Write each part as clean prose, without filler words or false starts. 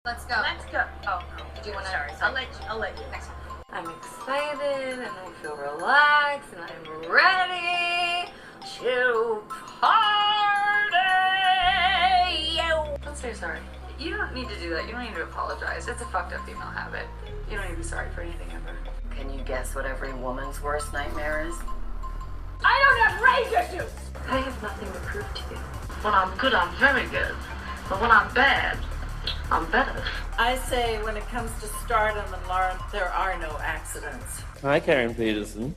Let's go. Let's go. Oh, no. Do you want to? Sorry. I'll let you. Next one. I'm excited and I feel relaxed and I'm ready to party. Let's say sorry. You don't need to do that. You don't need to apologize. It's a fucked up female habit. You don't need to be sorry for anything ever. Can you guess what every woman's worst nightmare is? I don't have rage issues. I have nothing to prove to you. When I'm good, I'm very good. But when I'm bad, I'm better. I say when it comes to stardom and Lauren, there are no accidents. Hi, Karen Peterson.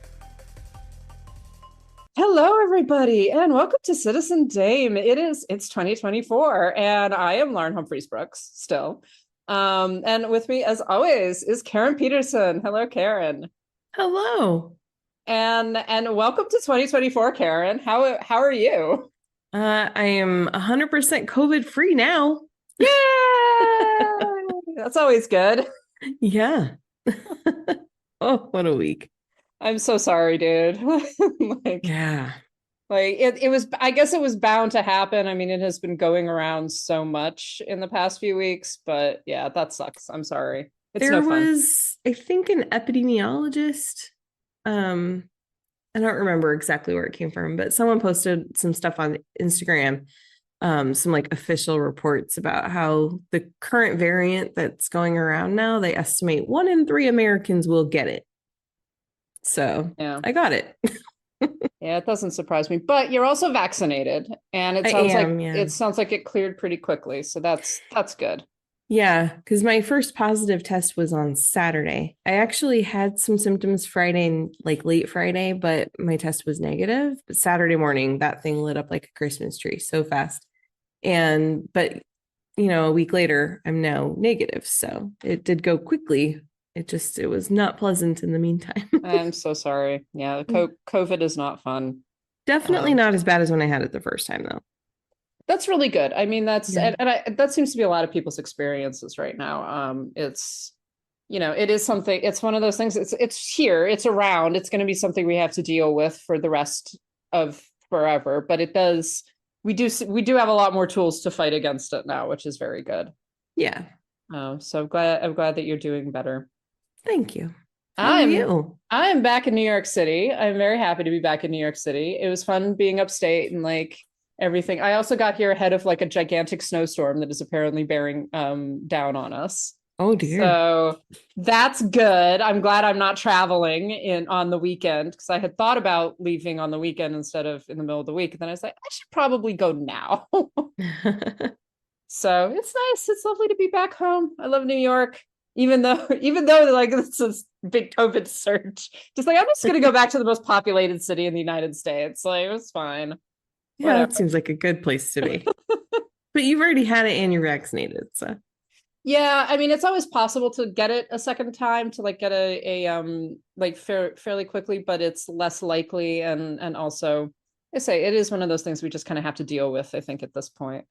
Hello, everybody, and welcome to Citizen Dame. It's 2024, and I am Lauren Humphreys Brooks still. And with me, as always, is Karen Peterson. Hello, Karen. Hello. And welcome to 2024, Karen. How are you? I am 100% COVID free now. Yay! That's always good. Yeah. Oh, what a week. I'm so sorry, dude. Yeah. It was, I guess it was bound to happen. I mean, it has been going around so much in the past few weeks, but yeah, that sucks. I'm sorry. It's there no fun. was, I think, an epidemiologist. I don't remember exactly where it came from, but someone posted some stuff on Instagram, some like official reports about how the current variant that's going around now, they estimate 1 in 3 Americans will get it. So yeah, I got it. Yeah, it doesn't surprise me. But you're also vaccinated, and it sounds like it cleared pretty quickly. So that's good. Yeah, because my first positive test was on Saturday. I actually had some symptoms Friday and like late Friday, but my test was negative. But Saturday morning, that thing lit up like a Christmas tree so fast. But a week later, I'm now negative. So it did go quickly. It was not pleasant in the meantime. I'm so sorry. Yeah, COVID is not fun. Definitely not as bad as when I had it the first time, though. That's really good. I mean, that seems to be a lot of people's experiences right now. It is something, it's one of those things, it's here, it's around, it's going to be something we have to deal with for the rest of forever, but we do have a lot more tools to fight against it now, which is very good. Yeah. So I'm glad that you're doing better. Thank you. How are you? I am back in New York City. I'm very happy to be back in New York City. It was fun being upstate and like everything. I also got here ahead of like a gigantic snowstorm that is apparently bearing down on us. Oh dear. So that's good. I'm glad I'm not traveling on the weekend, because I had thought about leaving on the weekend instead of in the middle of the week. And then I was like, I should probably go now. So it's nice. It's lovely to be back home. I love New York. Even though like this is big COVID surge, just like I'm just gonna go back to the most populated city in the United States. Like it was fine. Yeah, whatever. That seems like a good place to be. But you've already had it and you're vaccinated, so. Yeah, I mean, it's always possible to get it a second time, to like get fairly quickly, but it's less likely, and also, I say it is one of those things we just kind of have to deal with, I think, at this point.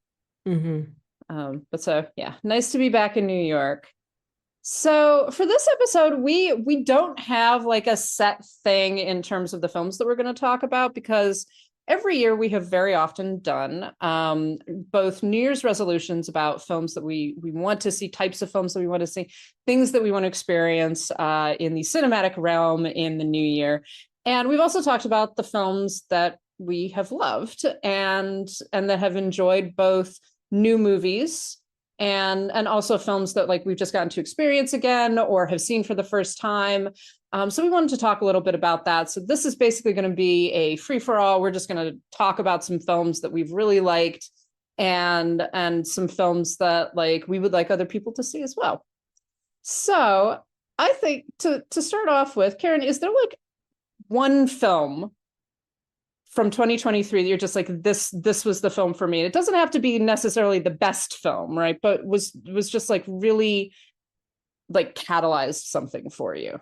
Mm-hmm. But so yeah, nice to be back in New York. So for this episode, we don't have like a set thing in terms of the films that we're going to talk about, because every year we have very often done both New Year's resolutions about films that we want to see, types of films that we want to see, things that we want to experience in the cinematic realm in the new year. And we've also talked about the films that we have loved and that have enjoyed, both new movies and also films that like we've just gotten to experience again or have seen for the first time. So we wanted to talk a little bit about that. So this is basically going to be a free-for-all. We're just going to talk about some films that we've really liked and some films that like we would like other people to see as well. So I think to start off with, Karen, is there like one film from 2023 that you're just like, this was the film for me? It doesn't have to be necessarily the best film, right? But was just like really like catalyzed something for you.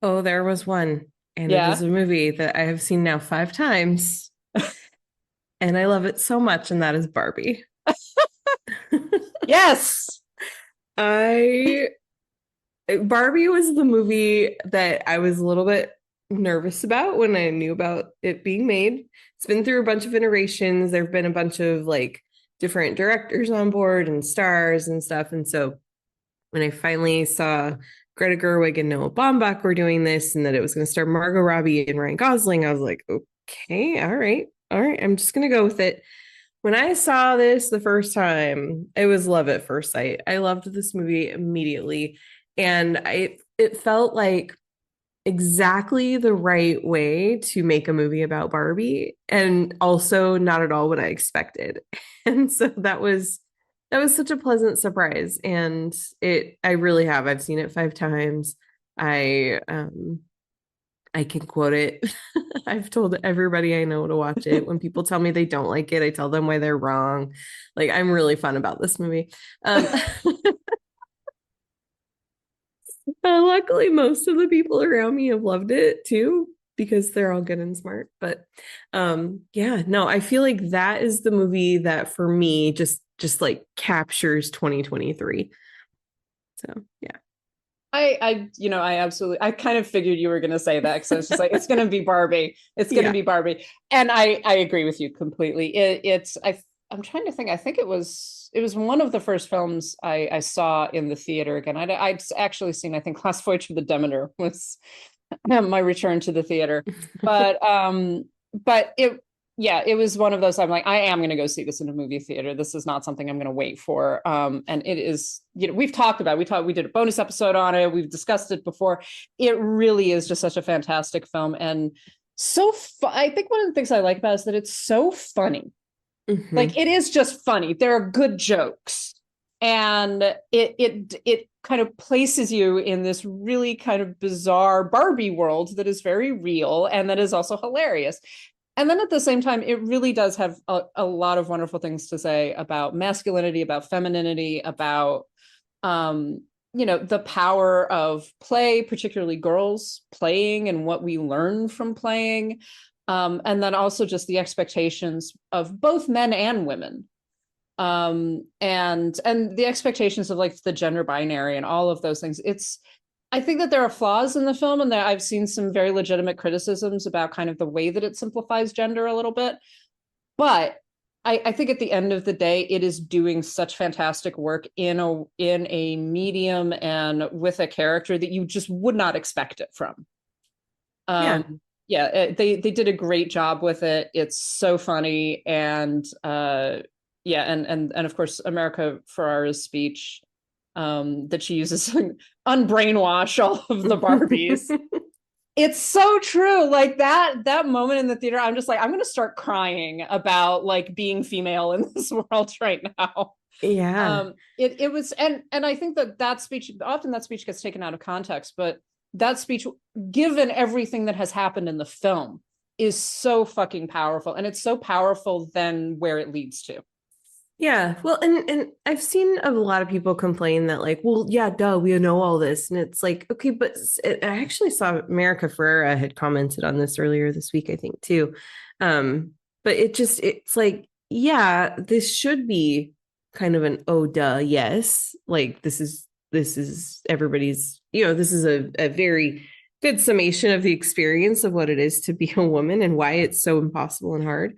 Oh, there was one. And It is a movie that I have seen now 5 times. And I love it so much. And that is Barbie. Yes. Barbie was the movie that I was a little bit nervous about when I knew about it being made. It's been through a bunch of iterations. There have been a bunch of like different directors on board and stars and stuff. And so when I finally saw Greta Gerwig and Noah Baumbach were doing this, and that it was going to star Margot Robbie and Ryan Gosling, I was like, okay, all right, I'm just going to go with it. When I saw this the first time, it was love at first sight. I loved this movie immediately, and it felt like exactly the right way to make a movie about Barbie, and also not at all what I expected. And so that was such a pleasant surprise. And I really have. I've seen it 5 times. I can quote it. I've told everybody I know to watch it. When people tell me they don't like it, I tell them why they're wrong. Like, I'm really fun about this movie. Luckily, most of the people around me have loved it too, because they're all good and smart. But yeah, no, I feel like that is the movie that for me just like captures 2023. So yeah. I kind of figured you were going to say that, because I was just like, it's going to be Barbie. It's going to be Barbie. And I agree with you completely. I'm trying to think. I think it was one of the first films I saw in the theater again. I'd actually seen, I think, Last Voyage of the Demeter was my return to the theater. But it was one of those, I'm like, I am going to go see this in a movie theater. This is not something I'm going to wait for. And it is, we've talked about, we did a bonus episode on it. We've discussed it before. It really is just such a fantastic film. And I think one of the things I like about it is that it's so funny. Mm-hmm. Like, it is just funny. There are good jokes, and it kind of places you in this really kind of bizarre Barbie world that is very real and that is also hilarious. And then at the same time, it really does have a lot of wonderful things to say about masculinity, about femininity, about the power of play, particularly girls playing and what we learn from playing. And then also just the expectations of both men and women, and the expectations of like the gender binary and all of those things. I think that there are flaws in the film, and that I've seen some very legitimate criticisms about kind of the way that it simplifies gender a little bit. But I think at the end of the day, it is doing such fantastic work in a medium and with a character that you just would not expect it from. They did a great job with it. It's so funny. And and of course, America Ferrera's speech that she uses to unbrainwash all of the Barbies. It's so true. Like that moment in the theater, I'm just like, I'm going to start crying about like being female in this world right now. Yeah. It was, and I think that speech, often that speech gets taken out of context, but that speech, given everything that has happened in the film, is so fucking powerful. And it's so powerful then where it leads to. Yeah. Well, and I've seen a lot of people complain that like, well, yeah, duh, we know all this. And it's like, okay, but I actually saw America Ferrera had commented on this earlier this week, I think too. But it's like, yeah, this should be kind of an, oh, duh, yes. Like this is everybody's, this is a very good summation of the experience of what it is to be a woman and why it's so impossible and hard.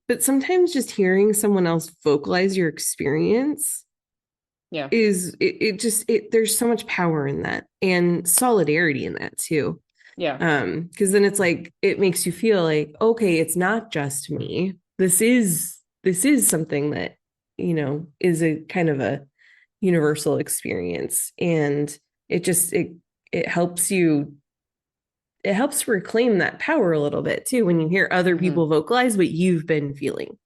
But sometimes just hearing someone else vocalize your experience is there's so much power in that, and solidarity in that too. Yeah. Because then it's like, it makes you feel like, okay, it's not just me. This is something that, is a kind of a universal experience. And it helps you, it helps reclaim that power a little bit too, when you hear other people vocalize what you've been feeling.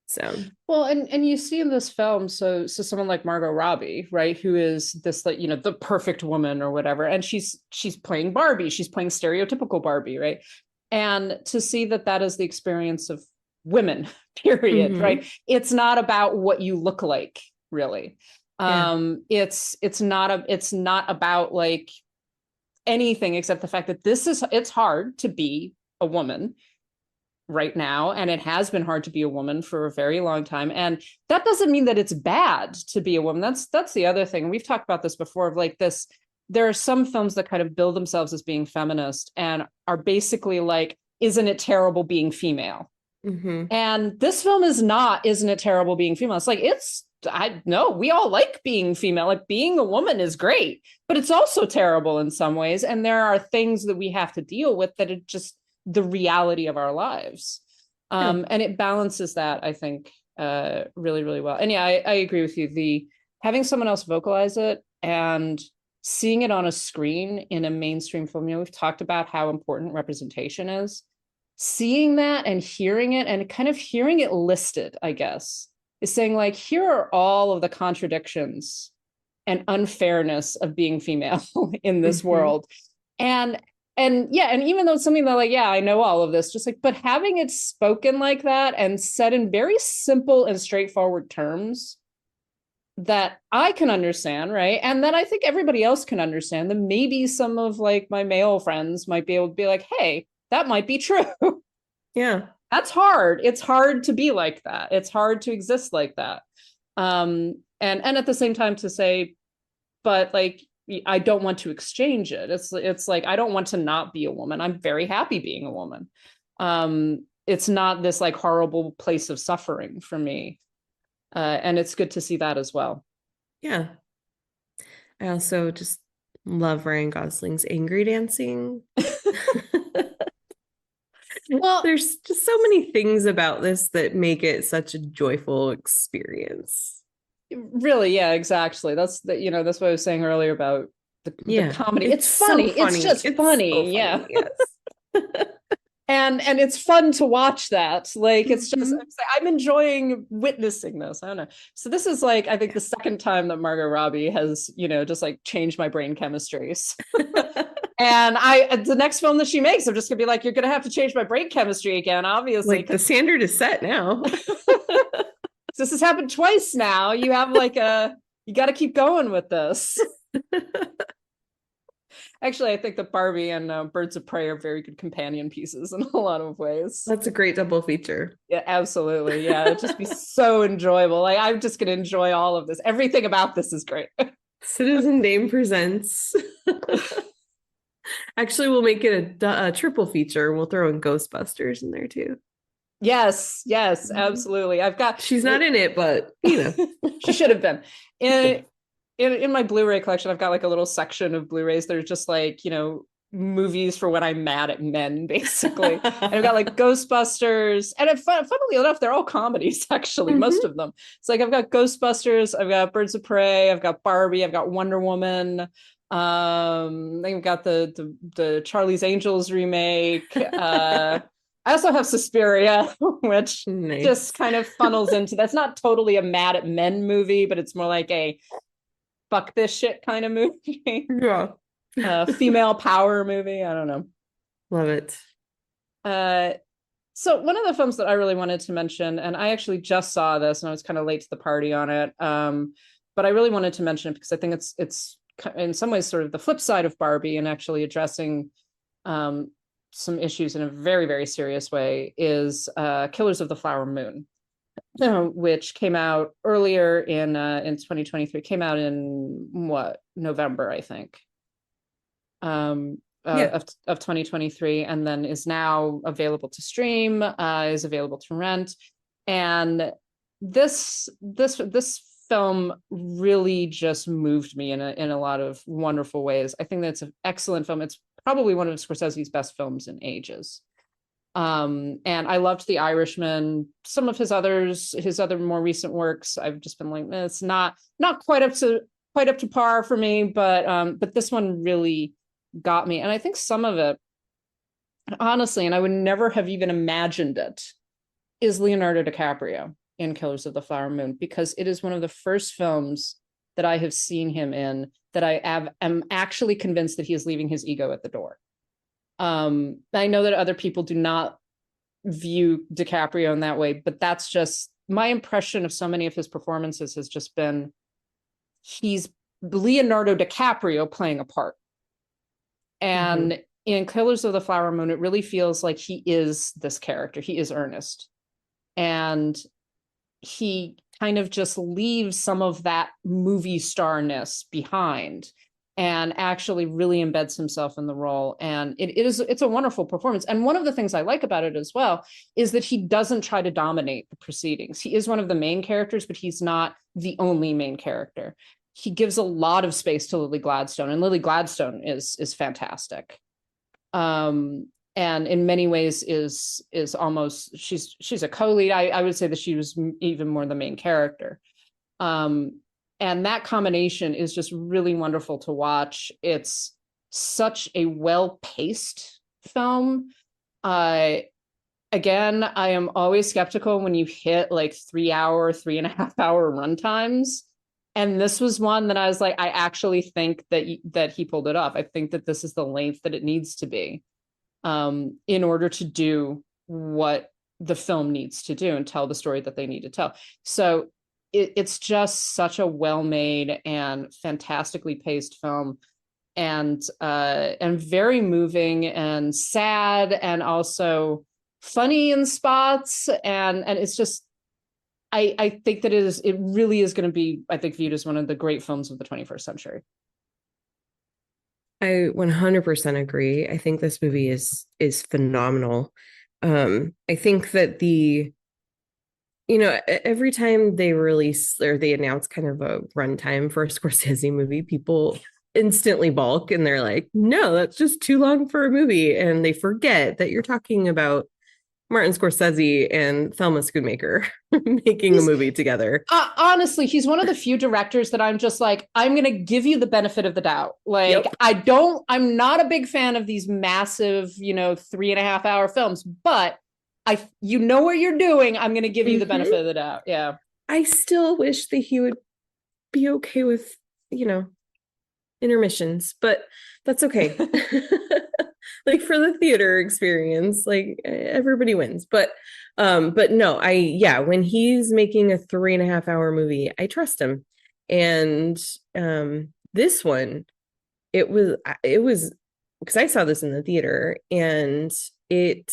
So, well, and you see in this film, so someone like Margot Robbie, right, who is this, like, the perfect woman or whatever, and she's playing Barbie, she's playing stereotypical Barbie, right? And to see that is the experience of women, period, right? It's not about what you look like, really. Yeah. It's not about like anything except the fact that it's hard to be a woman right now, and it has been hard to be a woman for a very long time, and that doesn't mean that it's bad to be a woman. That's the other thing. We've talked about this before, of like this, there are some films that kind of bill themselves as being feminist and are basically like, isn't it terrible being female? And this film is not, isn't it terrible being female? It's like, it's I know we all like being female. Like being a woman is great, but it's also terrible in some ways. And there are things that we have to deal with that are just the reality of our lives. And it balances that, I think, really, really well. And yeah, I agree with you. The having someone else vocalize it and seeing it on a screen in a mainstream film, we've talked about how important representation is. Seeing that and hearing it and kind of hearing it listed, I guess, is saying like, here are all of the contradictions and unfairness of being female in this world. And yeah, and even though it's something that like, yeah, I know all of this, just like, but having it spoken like that and said in very simple and straightforward terms that I can understand, right? And that I think everybody else can understand, that maybe some of like my male friends might be able to be like, hey, that might be true. Yeah. That's hard. It's hard to be like that. It's hard to exist like that. And at the same time to say, but like, I don't want to exchange it. It's like, I don't want to not be a woman. I'm very happy being a woman. It's not this like horrible place of suffering for me. And it's good to see that as well. Yeah. I also just love Ryan Gosling's angry dancing. Well, there's just so many things about this that make it such a joyful experience. Really, yeah, exactly. That's that's what I was saying earlier about the comedy. It's funny. So funny. It's just funny. So funny. Yeah. Yes. and it's fun to watch that. Like it's just I'm enjoying witnessing this. I don't know. So this is like I think the second time that Margot Robbie has, just like changed my brain chemistries. And the next film that she makes, I'm just gonna be like, you're gonna have to change my brain chemistry again, obviously. Like the standard is set now. This has happened twice now. You have like you got to keep going with this. Actually, I think that Barbie and Birds of Prey are very good companion pieces in a lot of ways. That's a great double feature. Yeah, absolutely. Yeah, it'd just be so enjoyable. Like I'm just gonna enjoy all of this. Everything about this is great. Citizen Dame presents. Actually, we'll make it a triple feature. We'll throw in Ghostbusters in there too. Yes, absolutely. She's not in it, but she should have been. In my Blu-ray collection, I've got like a little section of Blu-rays that are just like, movies for when I'm mad at men, basically. And I've got like Ghostbusters, and funnily enough, they're all comedies, actually, most of them. It's like I've got Ghostbusters, I've got Birds of Prey, I've got Barbie, I've got Wonder Woman. I've got the Charlie's Angels remake. I also have Suspiria, which just kind of funnels into that's not totally a mad at men movie, but it's more like a fuck this shit kind of movie. Yeah. Female power movie. I don't know. Love it. So one of the films that I really wanted to mention, and I actually just saw this and I was kind of late to the party on it. But I really wanted to mention it because I think it's in some ways sort of the flip side of Barbie and actually addressing some issues in a very, very serious way is Killers of the Flower Moon, which came out earlier in 2023, came out in November, I think, of 2023, and then is now available to stream, is available to rent. And this film really just moved me in a lot of wonderful ways. I think that's an excellent film. It's probably one of Scorsese's best films in ages. And I loved The Irishman. Some of his other more recent works, I've just been like, it's not quite up to par for me, but this one really got me. And I think some of it, honestly, and I would never have even imagined it, is Leonardo DiCaprio in Killers of the Flower Moon, because it is one of the first films that I have seen him in that I am actually convinced that he is leaving his ego at the door. I know that other people do not view DiCaprio in that way, but that's just my impression of so many of his performances has just been he's Leonardo DiCaprio playing a part. And in Killers of the Flower Moon, it really feels like he is this character. He is Ernest. And he kind of just leaves some of that movie starness behind and actually really embeds himself in the role. And it's a wonderful performance. And one of the things I like about it as well is that he doesn't try to dominate the proceedings. He is one of the main characters, but he's not the only main character. He gives a lot of space to Lily Gladstone, and Lily Gladstone is fantastic. And in many ways is almost, she's a co-lead. I would say that she was even more the main character. And that combination is just really wonderful to watch. It's such a well-paced film. Again, I am always skeptical when you hit like 3.5 hour runtimes. And this was one that I was like, I actually think that he pulled it off. I think that this is the length that it needs to be in order to do what the film needs to do and tell the story that they need to tell. So it's just such a well-made and fantastically paced film, and very moving and sad, and also funny in spots, and it's just, I think that it really is going to be, I think, viewed as one of the great films of the 21st century. I 100% agree. I think this movie is phenomenal. I think that every time they release or they announce kind of a runtime for a Scorsese movie, people instantly balk and they're like, no, that's just too long for a movie. And they forget that you're talking about Martin Scorsese and Thelma Schoonmaker making a movie together. Honestly, he's one of the few directors that I'm just like, I'm going to give you the benefit of the doubt. Like, yep. I'm not a big fan of these massive, 3.5 hour films, but you know what you're doing. I'm going to give you the benefit of the doubt. Yeah. I still wish that he would be okay with, intermissions, but that's okay. Like for the theater experience, like everybody wins, but no, when he's making a 3.5 hour movie, I trust him. And this one, it was because I saw this in the theater, and it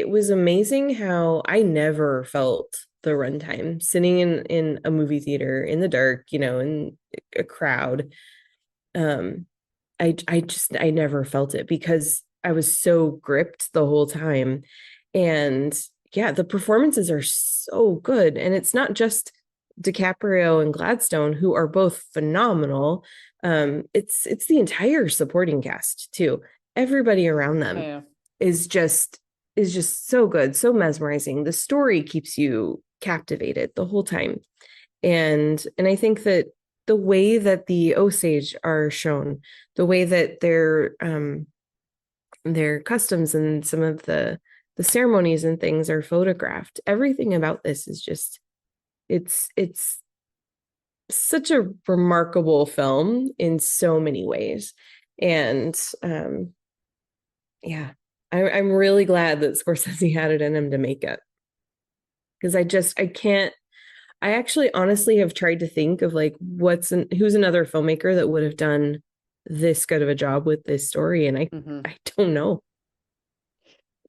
was amazing how I never felt the runtime sitting in a movie theater in the dark, in a crowd. I never felt it because I was so gripped the whole time. And yeah, the performances are so good. And it's not just DiCaprio and Gladstone, who are both phenomenal. It's the entire supporting cast too. Everybody around them is just so good, so mesmerizing. The story keeps you captivated the whole time. And I think that the way that the Osage are shown, the way that their customs and some of the ceremonies and things are photographed, everything about this is just, it's such a remarkable film in so many ways. And I'm really glad that Scorsese had it in him to make it, because I actually honestly have tried to think of like who's another filmmaker that would have done this good of a job with this story, and I don't know.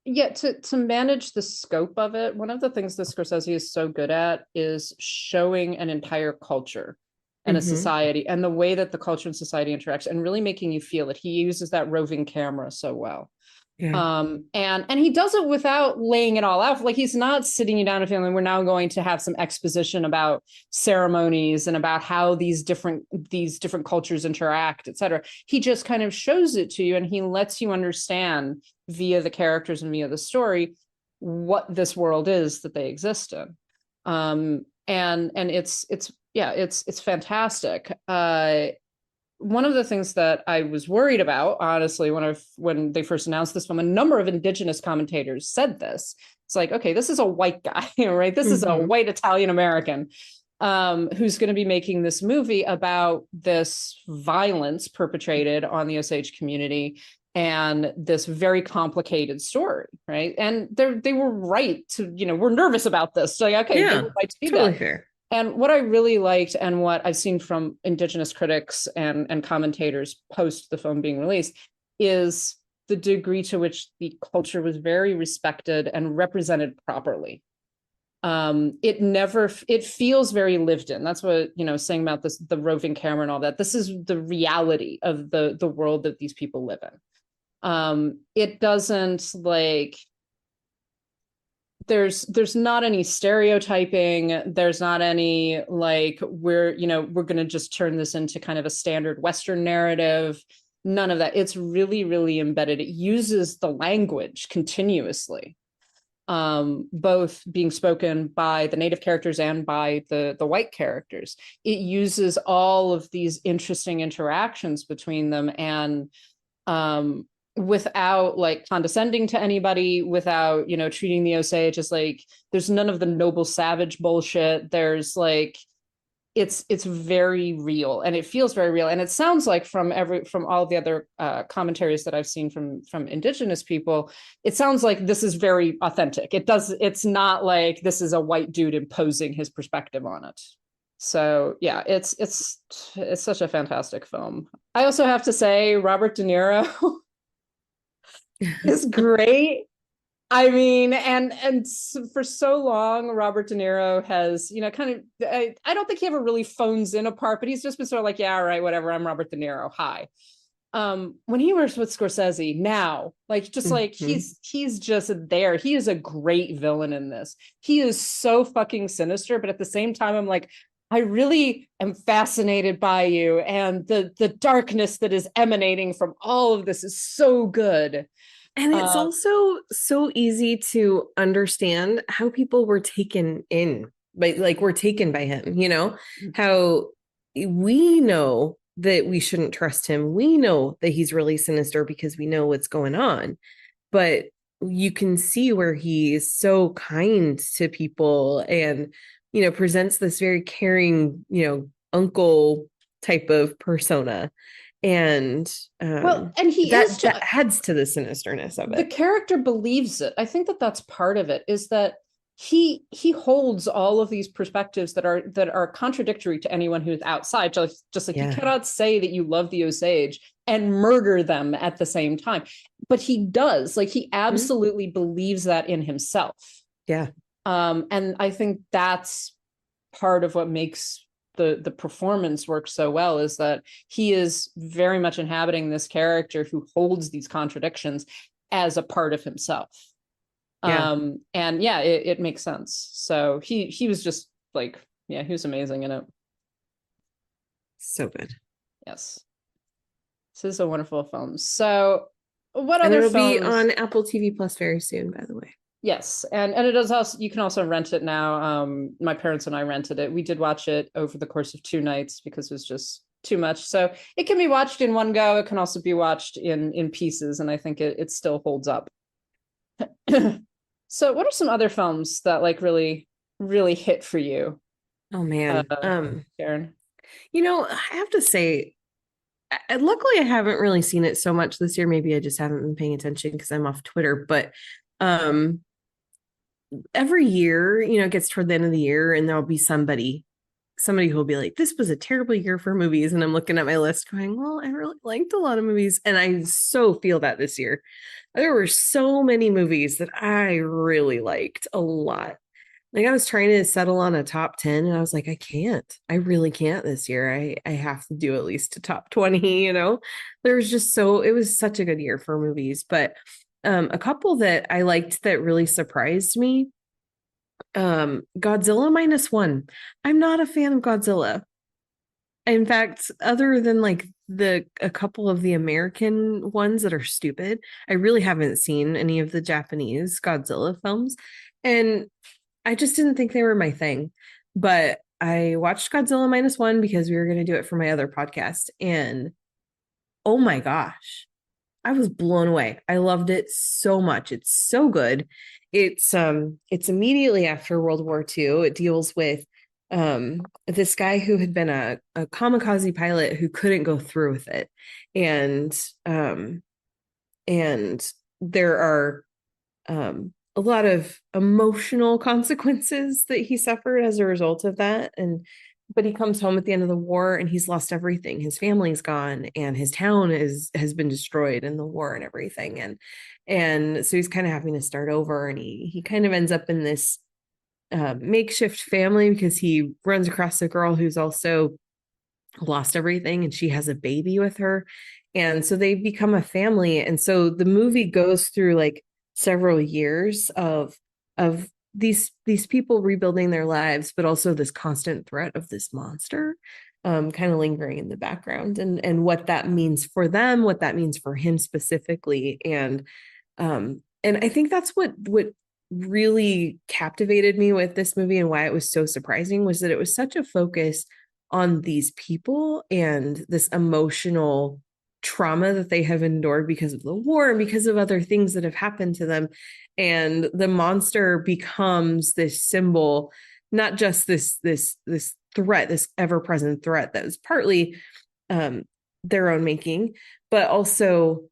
Yeah, to manage the scope of it, one of the things that Scorsese is so good at is showing an entire culture and a society, and the way that the culture and society interacts, and really making you feel it. He uses that roving camera so well. Yeah. And he does it without laying it all out. Like, he's not sitting you down and feeling we're now going to have some exposition about ceremonies and about how these different cultures interact, etc. He just kind of shows it to you, and he lets you understand via the characters and via the story what this world is that they exist in. And it's fantastic. One of the things that I was worried about, honestly, when they first announced this film, a number of Indigenous commentators said this. It's like, okay, this is a white guy, right? This is a white Italian American who's going to be making this movie about this violence perpetrated on the Osage community and this very complicated story, right? And they were right to, we're nervous about this. So, okay, they were right to be totally that. Fair. And what I really liked, and what I've seen from Indigenous critics and commentators post the film being released, is the degree to which the culture was very respected and represented properly. It feels very lived in. That's what, saying about this, the roving camera and all that. This is the reality of the world that these people live in. It doesn't like, there's not any stereotyping. There's not any like, we're going to just turn this into kind of a standard Western narrative. None of that. It's really, really embedded. It uses the language continuously, both being spoken by the native characters and by the white characters. It uses all of these interesting interactions between them, and without like condescending to anybody, without treating the Osage as like, there's none of the noble savage bullshit. There's like, it's very real, and it feels very real, and it sounds like from all the other commentaries that I've seen from Indigenous people, it sounds like this is very authentic. It's not like this is a white dude imposing his perspective on it. So yeah, it's such a fantastic film. I also have to say Robert De Niro is great. I mean, and for so long, Robert De Niro has, kind of, I don't think he ever really phones in a part, but he's just been sort of like, yeah, all right, whatever, I'm Robert De Niro, hi. When he works with Scorsese now, like, just like, he's just there. He is a great villain in this. He is so fucking sinister, but at the same time, I'm like, I really am fascinated by you, and the darkness that is emanating from all of this is so good. And it's also so easy to understand how people were taken in, were taken by him, how we know that we shouldn't trust him. We know that he's really sinister because we know what's going on. But you can see where he's so kind to people and, presents this very caring, uncle type of persona. And and that adds to the sinisterness of it. The character believes it. I think that's part of it, is that he holds all of these perspectives that are contradictory to anyone who's outside. Just like, you cannot say that you love the Osage and murder them at the same time, but he does. Like, he absolutely believes that in himself. Yeah. And I think that's part of what makes the performance works so well, is that he is very much inhabiting this character who holds these contradictions as a part of himself. And it makes sense. So he was just like, he was amazing in it. So good. Yes, this is a wonderful film. So what and other it'll films? be on Apple TV Plus very soon, by the way. Yes, and it does also, you can also rent it now. My parents and I rented it. We did watch it over the course of 2 nights because it was just too much. So it can be watched in one go. It can also be watched in pieces, and I think it still holds up. So what are some other films that like really, really hit for you? Oh man, Karen. I have to say, luckily I haven't really seen it so much this year. Maybe I just haven't been paying attention because I'm off Twitter, but every year, it gets toward the end of the year and there'll be somebody who will be like, this was a terrible year for movies. And I'm looking at my list going, well, I really liked a lot of movies. And I so feel that this year. There were so many movies that I really liked a lot. Like, I was trying to settle on a top 10 and I was like, I really can't this year. I have to do at least a top 20, There was just it was such a good year for movies. But a couple that I liked that really surprised me, Godzilla -1. I'm not a fan of Godzilla. In fact, other than like a couple of the American ones that are stupid, I really haven't seen any of the Japanese Godzilla films. And I just didn't think they were my thing. But I watched Godzilla -1 because we were going to do it for my other podcast. And oh my gosh, I was blown away. I loved it so much. It's so good. It's immediately after World War II. It deals with this guy who had been a kamikaze pilot who couldn't go through with it. And there are a lot of emotional consequences that he suffered as a result of that. But he comes home at the end of the war and he's lost everything. His family's gone and his town has been destroyed in the war and everything. And so he's kind of having to start over, and he kind of ends up in this makeshift family because he runs across a girl who's also lost everything and she has a baby with her. And so they become a family. And so the movie goes through like several years of these people rebuilding their lives, but also this constant threat of this monster kind of lingering in the background, and what that means for them, what that means for him specifically. And I think that's what really captivated me with this movie and why it was so surprising was that it was such a focus on these people and this emotional trauma that they have endured because of the war and because of other things that have happened to them. And the monster becomes this symbol, not just this threat, this ever-present threat that was partly their own making, but also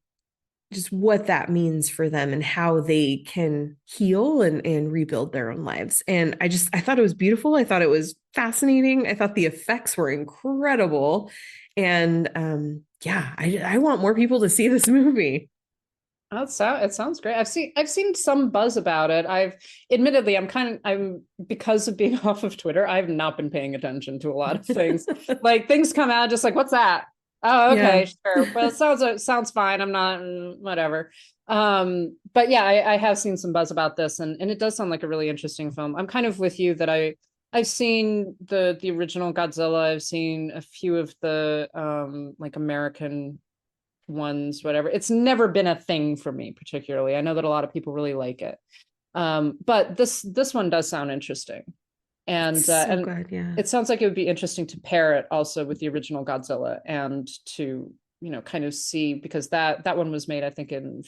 just what that means for them and how they can heal and rebuild their own lives. And I thought it was beautiful. I thought it was fascinating. I thought the effects were incredible. And yeah, I want more people to see this movie. Oh, it sounds great. I've seen some buzz about it. I'm because of being off of Twitter, I've not been paying attention to a lot of things. Like things come out just like, what's that? Oh, okay, sure. Well, it sounds fine. I'm not whatever. But yeah, I have seen some buzz about this, and it does sound like a really interesting film. I'm kind of with you that I've seen the original Godzilla. I've seen a few of the like American ones, whatever. It's never been a thing for me particularly. I know that a lot of people really like it. But this one does sound interesting. And and good, yeah. it sounds like it would be interesting to pair it also with the original Godzilla and to, kind of see, because that one was made, I think, in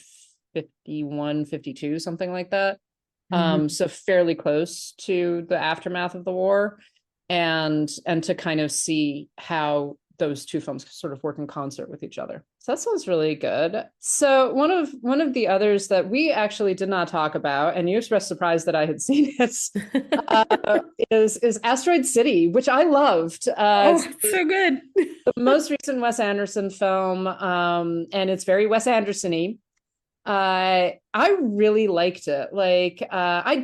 51, 52, something like that. So fairly close to the aftermath of the war, and to kind of see how those two films sort of work in concert with each other. So that sounds really good. So one of the others that we actually did not talk about, and you expressed surprise that I had seen it, is Asteroid City, which I loved. It's so good. The most recent Wes Anderson film, and it's very Wes Anderson-y. I really liked it. Like, I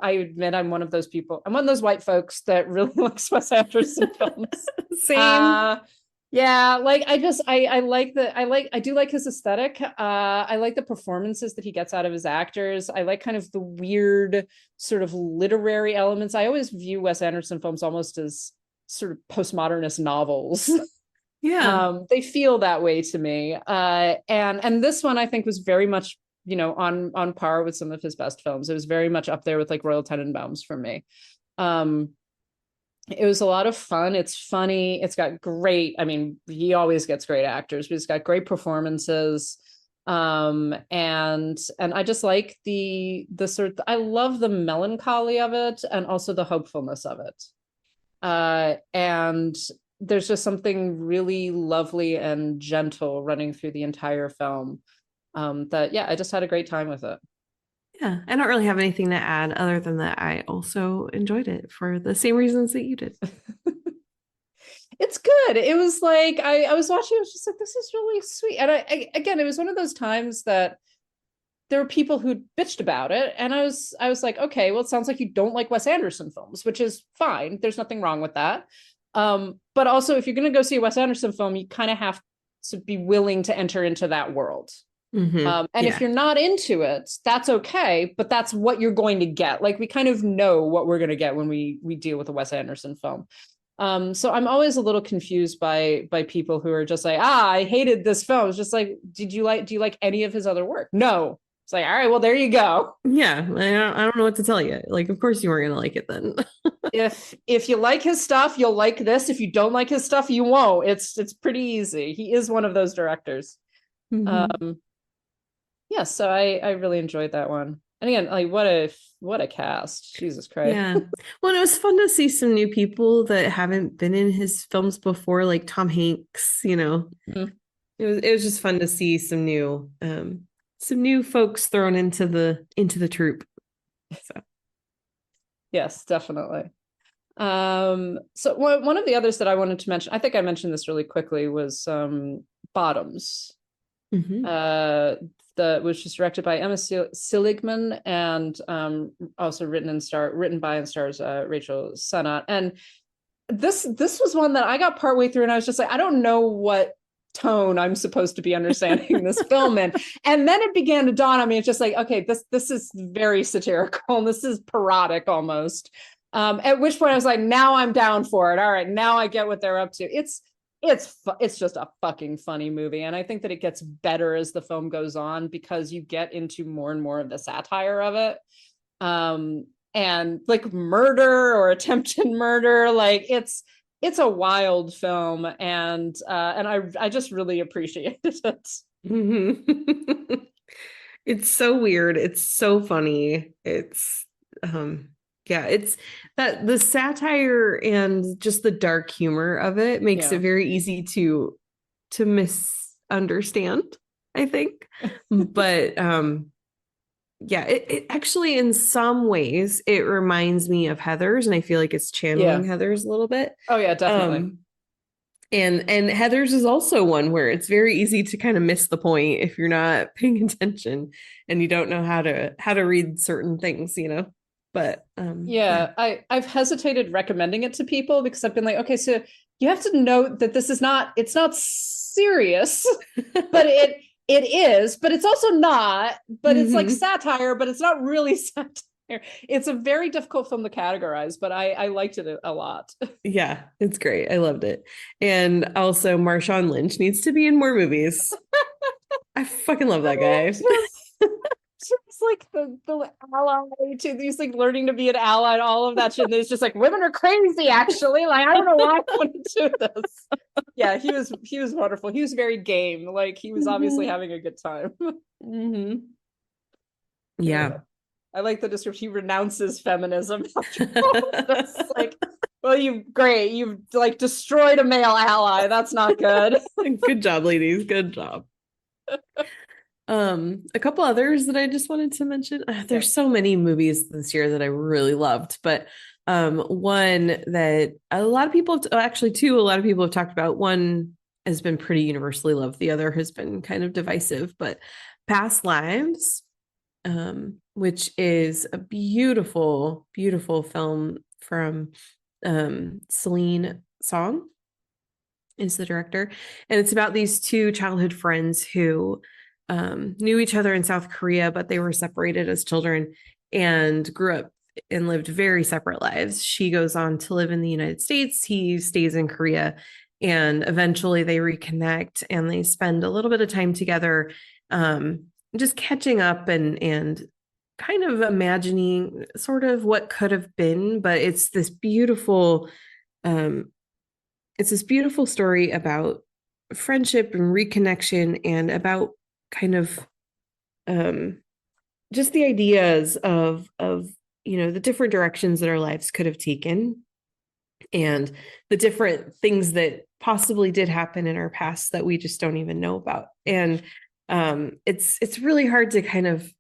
admit I'm one of those people. I'm one of those white folks that really likes Wes Anderson films. Same. Yeah, like I do like his aesthetic. I like the performances that he gets out of his actors. I like kind of the weird sort of literary elements. I always view Wes Anderson films almost as sort of postmodernist novels. Yeah. They feel that way to me. And this one I think was very much, on par with some of his best films. It was very much up there with like Royal Tenenbaums for me. It was a lot of fun. It's funny. It's got he always gets great actors, but it's got great performances. And I just like I love the melancholy of it and also the hopefulness of it. And there's just something really lovely and gentle running through the entire film. I just had a great time with it. Yeah, I don't really have anything to add other than that I also enjoyed it for the same reasons that you did. It's good. It was like I was watching, I was just like, this is really sweet. And again, it was one of those times that there were people who bitched about it, and I was like, okay, well, it sounds like you don't like Wes Anderson films, which is fine. There's nothing wrong with that. But also, if you're going to go see a Wes Anderson film, you kind of have to be willing to enter into that world. If you're not into it, that's okay, but that's what you're going to get. Like, we kind of know what we're going to get when we deal with a Wes Anderson film. So I'm always a little confused by people who are just like, I hated this film. It's just like, do you like any of his other work? No. It's like, all right, well, there you go. Yeah, I don't know what to tell you. Like, of course you weren't gonna like it then. If you like his stuff, you'll like this. If you don't like his stuff, you won't. It's pretty easy. He is one of those directors. Yeah, so I really enjoyed that one. And again, like what a cast. Jesus Christ. Yeah. Well, it was fun to see some new people that haven't been in his films before, like Tom Hanks, It was just fun to see some new folks thrown into the troupe. So yes, definitely. So one of the others that I wanted to mention, I think I mentioned this really quickly, was Bottoms. which is directed by Emma Seligman and also written by and stars Rachel Sennott. And this was one that I got partway through and I was just like, I don't know what tone I'm supposed to be understanding this film in. And then it began to dawn on me. It's just like, okay, this is very satirical and this is parodic almost. At which point I was like, now I'm down for it. All right, now I get what they're up to. It's just a fucking funny movie. And I think that it gets better as the film goes on because you get into more and more of the satire of it. And like murder or attempted murder, like it's a wild film. And I just really appreciated it. Mm-hmm. It's so weird. It's so funny. It's, yeah, it's that the satire and just the dark humor of it makes it very easy to misunderstand, I think. But yeah, it actually in some ways it reminds me of Heathers, and I feel like it's channeling Heathers a little bit. Oh yeah, definitely. And Heathers is also one where it's very easy to kind of miss the point if you're not paying attention and you don't know how to read certain things, you know. But I've hesitated recommending it to people because I've been like, okay, so you have to note that it's not serious, but it is, but it's also not, but it's like satire, but it's not really satire. It's a very difficult film to categorize, but I liked it a lot. Yeah, it's great. I loved it. And also Marshawn Lynch needs to be in more movies. I fucking love that guy. It's like the ally to he's like learning to be an ally and all of that shit. And it's just like women are crazy, actually. Like I don't know why I want to do this. Yeah, he was wonderful. He was very game. Like he was obviously having a good time. Yeah. I like the description. He renounces feminism. That's like, well, you've like destroyed a male ally. That's not good. Good job, ladies. Good job. A couple others that I just wanted to mention. There's so many movies this year that I really loved, but one that a lot of people two, a lot of people have talked about. One has been pretty universally loved. The other has been kind of divisive, but Past Lives, which is a beautiful, beautiful film from Celine Song is the director. And it's about these two childhood friends who knew each other in South Korea, but they were separated as children and grew up and lived very separate lives. She goes on to live in the United States. He stays in Korea, and eventually they reconnect and they spend a little bit of time together, just catching up and kind of imagining sort of what could have been. But it's this beautiful, story about friendship and reconnection and about kind of just the ideas of the different directions that our lives could have taken and the different things that possibly did happen in our past that we just don't even know about. And it's really hard to kind of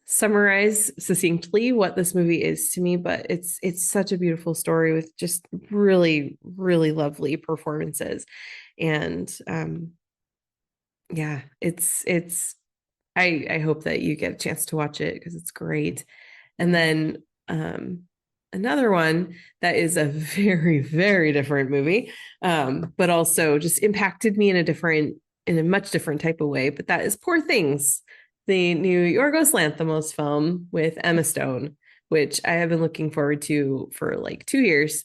summarize succinctly what this movie is to me, but it's such a beautiful story with just really, really lovely performances. And yeah, it's I hope that you get a chance to watch it because it's great. And then another one that is a very, very different movie, but also just impacted me in a much different type of way. But that is Poor Things, the new Yorgos Lanthimos film with Emma Stone, which I have been looking forward to for like 2 years.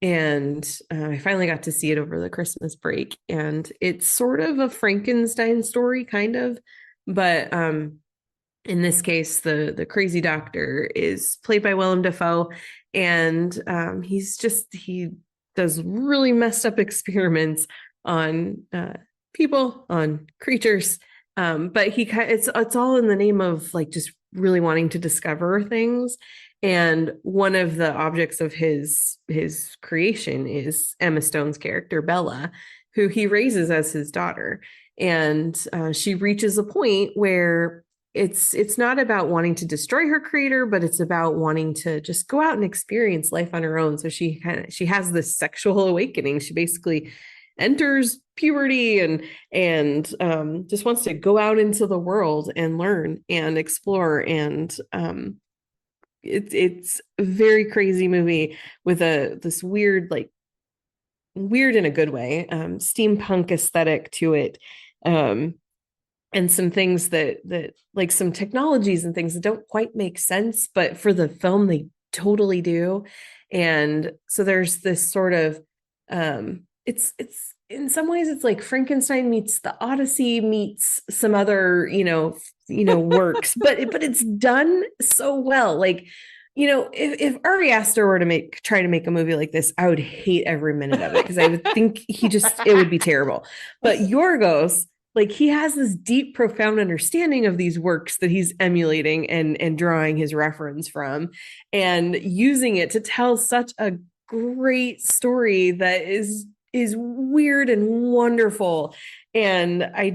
And I finally got to see it over the Christmas break. And it's sort of a Frankenstein story, kind of. But in this case, the crazy doctor is played by Willem Dafoe. And he does really messed up experiments on people, on creatures. But it's all in the name of like just really wanting to discover things. And one of the objects of his creation is Emma Stone's character, Bella, who he raises as his daughter. And she reaches a point where it's not about wanting to destroy her creator, but it's about wanting to just go out and experience life on her own. So she has this sexual awakening. She basically enters puberty and just wants to go out into the world and learn and explore. And it's a very crazy movie with this weird, like weird in a good way, steampunk aesthetic to it. And some things that like some technologies and things that don't quite make sense, but for the film they totally do. And so there's this sort of it's in some ways it's like Frankenstein meets the Odyssey meets some other works, but it's done so well. Like, if Ari Aster were to try to make a movie like this, I would hate every minute of it because I would think it would be terrible. But Yorgos, like, he has this deep, profound understanding of these works that he's emulating and drawing his reference from and using it to tell such a great story that is weird and wonderful. And I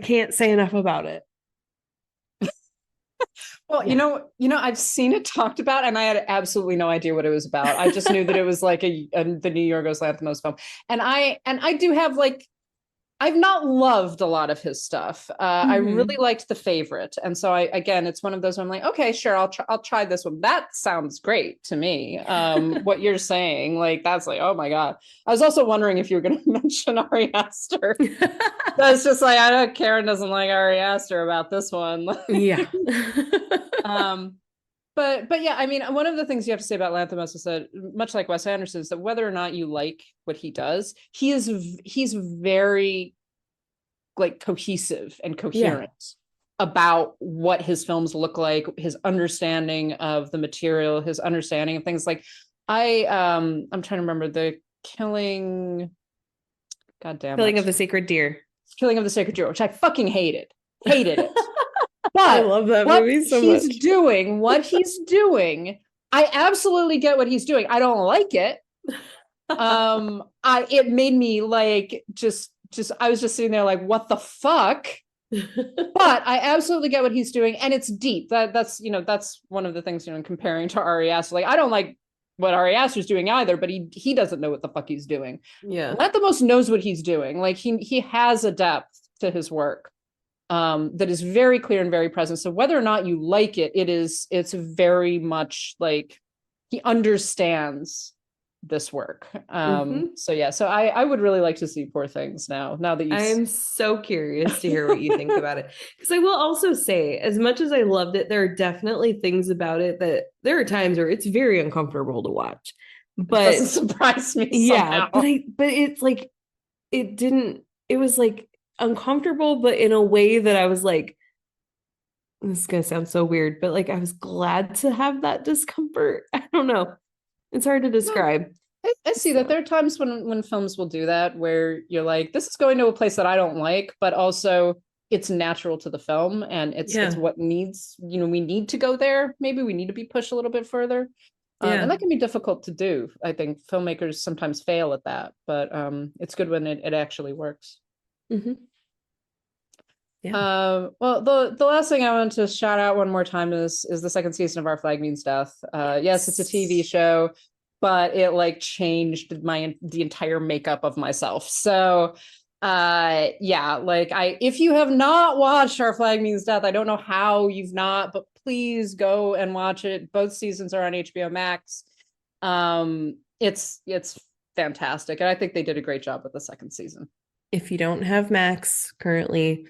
can't say enough about it. Well, Yeah. I've seen it talked about, and I had absolutely no idea what it was about. I just knew that it was like the new Yorgos Lanthimos film, and I do have like, I've not loved a lot of his stuff. I really liked The Favorite, and so it's one of those where I'm like, okay, sure, I'll try this one. That sounds great to me. What you're saying, like, that's like, oh my god. I was also wondering if you were going to mention Ari Aster. That's just like, I know Karen doesn't like Ari Aster about this one. Yeah. But yeah, I mean, one of the things you have to say about Lanthimos is that, much like Wes Anderson, is that whether or not you like what he does, he's very like cohesive and coherent about what his films look like, his understanding of the material, his understanding of things. Like I'm trying to remember the Killing of the Sacred Deer. Killing of the Sacred Deer, which I fucking hated it. But I love that movie so much. What he's doing, I absolutely get what he's doing. I don't like it. It made me like just I was just sitting there like, what the fuck? But I absolutely get what he's doing, and it's deep. That's one of the things, in comparing to Ari Aster. Like, I don't like what Ari Aster's doing either, but he doesn't know what the fuck he's doing. Yeah. Lanthimos knows what he's doing. Like, he has a depth to his work that is very clear and very present. So whether or not you like it, it's very much like he understands this work. So I would really like to see Poor Things now that you I'm so curious to hear what you think about it, because I will also say, as much as I loved it, there are definitely things about it that there are times where it's very uncomfortable to watch, but it doesn't surprise me yeah somehow. but it's like it was like uncomfortable, but in a way that I was like, this is gonna sound so weird, but like I was glad to have that discomfort. I don't know. It's hard to describe. I see that there are times when films will do that, where you're like, this is going to a place that I don't like, but also it's natural to the film, and it's what needs, we need to go there. Maybe we need to be pushed a little bit further. And that can be difficult to do. I think filmmakers sometimes fail at that, but it's good when it actually works. Yeah. Well, the last thing I want to shout out one more time is the second season of Our Flag Means Death. Yes, it's a TV show, but it like changed the entire makeup of myself. So if you have not watched Our Flag Means Death, I don't know how you've not, but please go and watch it. Both seasons are on HBO Max. It's fantastic, and I think they did a great job with the second season. If you don't have Max currently,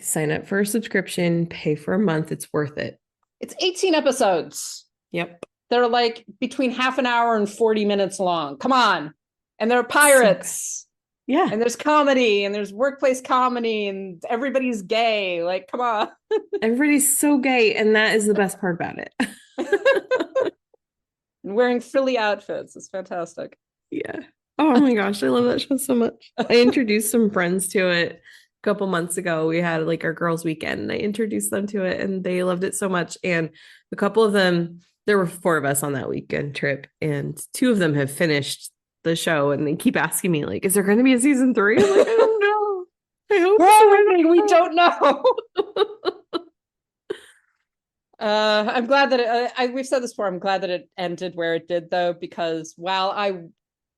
sign up for a subscription, pay for a month. It's worth it. It's 18 episodes. Yep. They're like between half an hour and 40 minutes long. Come on. And there are pirates. Yeah. And there's comedy, and there's workplace comedy, and everybody's gay. Like, come on. Everybody's so gay, and that is the best part about it. And wearing frilly outfits. It's fantastic. Yeah. Oh my gosh, I love that show so much. I introduced some friends to it couple months ago. We had like our girls' weekend, and I introduced them to it, and they loved it so much. And a couple of them, there were 4 of us on that weekend trip, and 2 of them have finished the show, and they keep asking me like, is there going to be a season 3? I'm like, I don't know. I hope so. We don't know. I'm glad that we've said this before. I'm glad that it ended where it did, though, because while I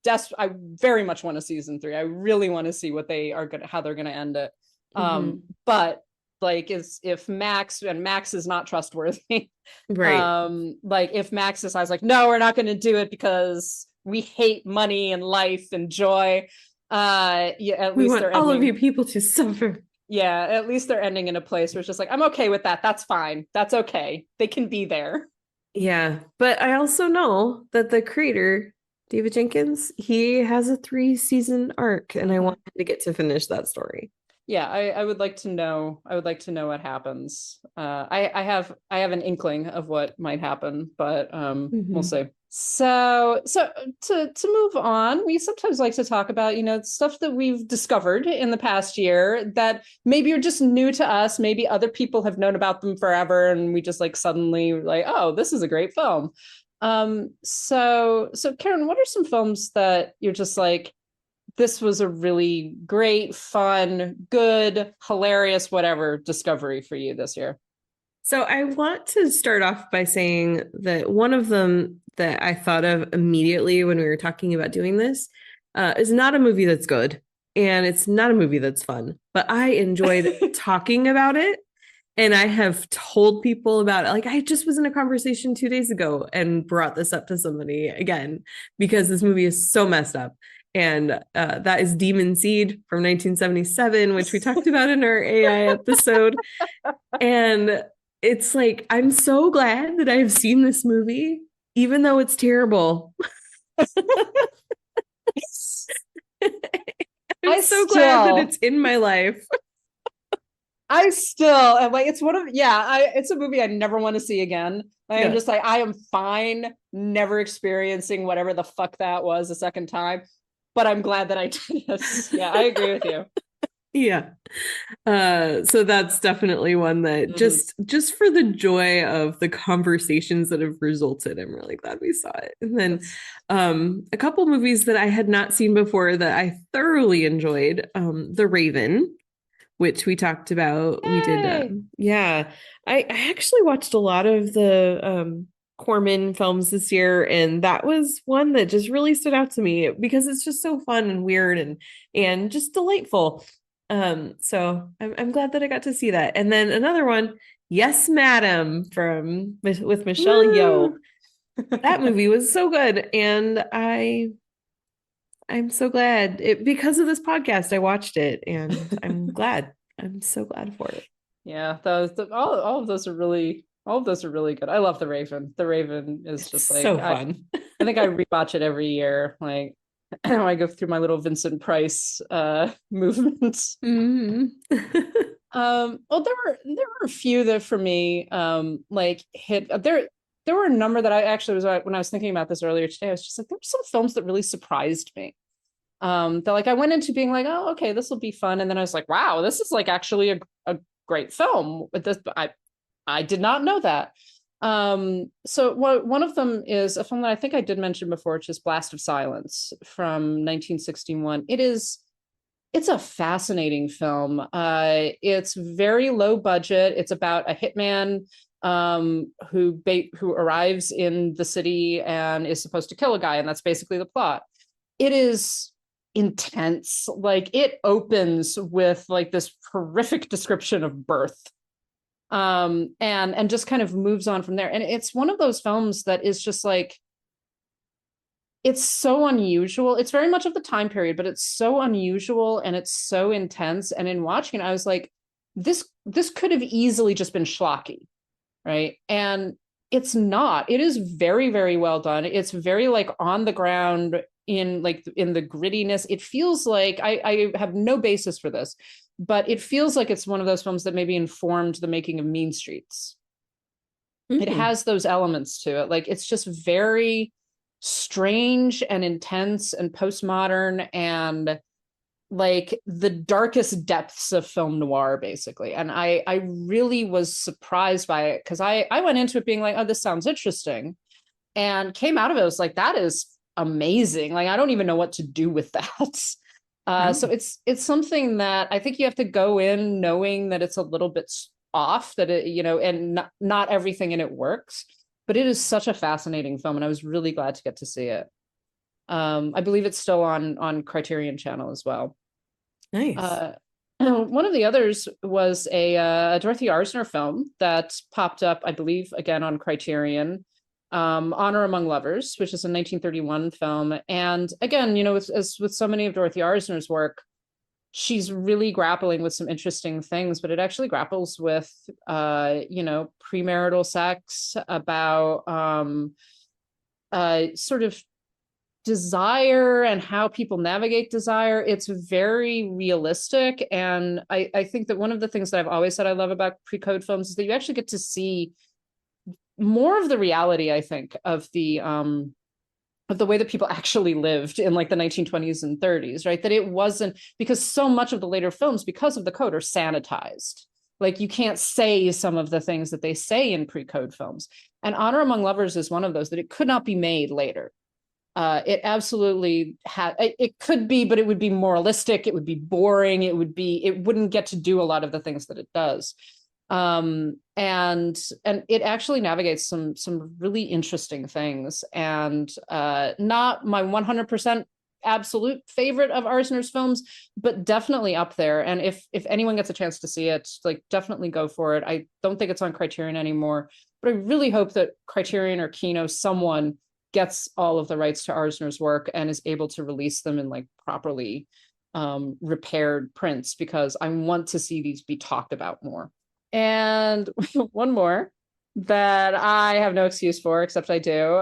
I very much want a season 3. I really want to see what they are how they're gonna end it. But like if Max is not trustworthy, Right. like if Max decides like, no, we're not gonna do it because we hate money and life and joy, yeah, at We least want they're all of ending, you people to suffer. yeah, at least they're ending in a place where it's just like, I'm okay with that. That's fine. That's okay. They can be there. Yeah, but I also know that the creator, David Jenkins, he has a 3-season arc, and I want him to get to finish that story. Yeah, I would like to know. I would like to know what happens. I have an inkling of what might happen, but we'll see. So to move on, we sometimes like to talk about, stuff that we've discovered in the past year that maybe are just new to us. Maybe other people have known about them forever, and we just like suddenly like, oh, this is a great film. So Karen, what are some films that you're just like, this was a really great, fun, good, hilarious, whatever discovery for you this year? So I want to start off by saying that one of them that I thought of immediately when we were talking about doing this is not a movie that's good, and it's not a movie that's fun, but I enjoyed talking about it. And I have told people about it. Like, I just was in a conversation 2 days ago and brought this up to somebody again, because this movie is so messed up. And that is Demon Seed from 1977, which we talked about in our AI episode. And it's like, I'm so glad that I've seen this movie, even though it's terrible. I'm so glad that it's in my life. I still am like, it's it's a movie I never want to see again. I'm just like, I am fine never experiencing whatever the fuck that was a second time, but I'm glad that I did it. Yeah, I agree with you. Yeah. So that's definitely one that just for the joy of the conversations that have resulted, I'm really glad we saw it. And then a couple movies that I had not seen before that I thoroughly enjoyed, The Raven, which we talked about. Yay! We did I actually watched a lot of the Corman films this year, and that was one that just really stood out to me because it's just so fun and weird and just delightful. So I'm glad that I got to see that. And then another one, Yes Madam, with Michelle Yeoh. That movie was so good, and I'm so glad because of this podcast I watched it, and I'm glad. I'm so glad for it. Yeah, all of those are really good. I love The Raven. The Raven is just like so fun. I think I rewatch it every year. Like I go through my little Vincent Price movement. Well, there were a few that for me like hit there were a number that I actually was, when I was thinking about this earlier today, I was just like, there were some films that really surprised me. That like I went into being like, oh, okay, this will be fun, and then I was like, wow, this is like actually a great film. But I did not know that. So one of them is a film that I think I did mention before, which is Blast of Silence from 1961. It's a fascinating film. It's very low budget. It's about a hitman who arrives in the city and is supposed to kill a guy, and that's basically the plot. It is intense. Like it opens with like this horrific description of birth, and just kind of moves on from there. And it's one of those films that is just like, it's so unusual. It's very much of the time period, but it's so unusual and it's so intense. And in watching it, I was like, this could have easily just been schlocky, right? And it's not. It is very, very well done. It's very like on the ground in the grittiness. It feels like I have no basis for this, but it feels like it's one of those films that maybe informed the making of Mean Streets. It has those elements to it. Like it's just very strange and intense and postmodern and like the darkest depths of film noir, basically. And I really was surprised by it because I went into it being like, oh, this sounds interesting, and came out of it, I was like, that is amazing. Like I don't even know what to do with that. So it's something that I think you have to go in knowing that it's a little bit off, that it, and not everything in it works, but it is such a fascinating film, and I was really glad to get to see it. I believe it's still on Criterion Channel as well. Nice. One of the others was a Dorothy Arzner film that popped up, I believe, again on Criterion, Honor Among Lovers, which is a 1931 film. And again, as with so many of Dorothy Arzner's work, she's really grappling with some interesting things, but it actually grapples with, premarital sex, about sort of desire and how people navigate desire. It's very realistic. And I think that one of the things that I've always said I love about pre-code films is that you actually get to see more of the reality, I think, of the way that people actually lived in like the 1920s and 30s, right? That it wasn't, because so much of the later films, because of the code, are sanitized. Like you can't say some of the things that they say in pre-code films. And Honor Among Lovers is one of those that it could not be made later. It absolutely it could be, but it would be moralistic. It would be boring. It wouldn't get to do a lot of the things that it does. And it actually navigates some really interesting things, and not my 100% absolute favorite of Arzner's films, but definitely up there. And if anyone gets a chance to see it, like definitely go for it. I don't think it's on Criterion anymore, but I really hope that Criterion or Kino, someone gets all of the rights to Arzner's work and is able to release them in like properly repaired prints, because I want to see these be talked about more. And one more that I have no excuse for, except I do,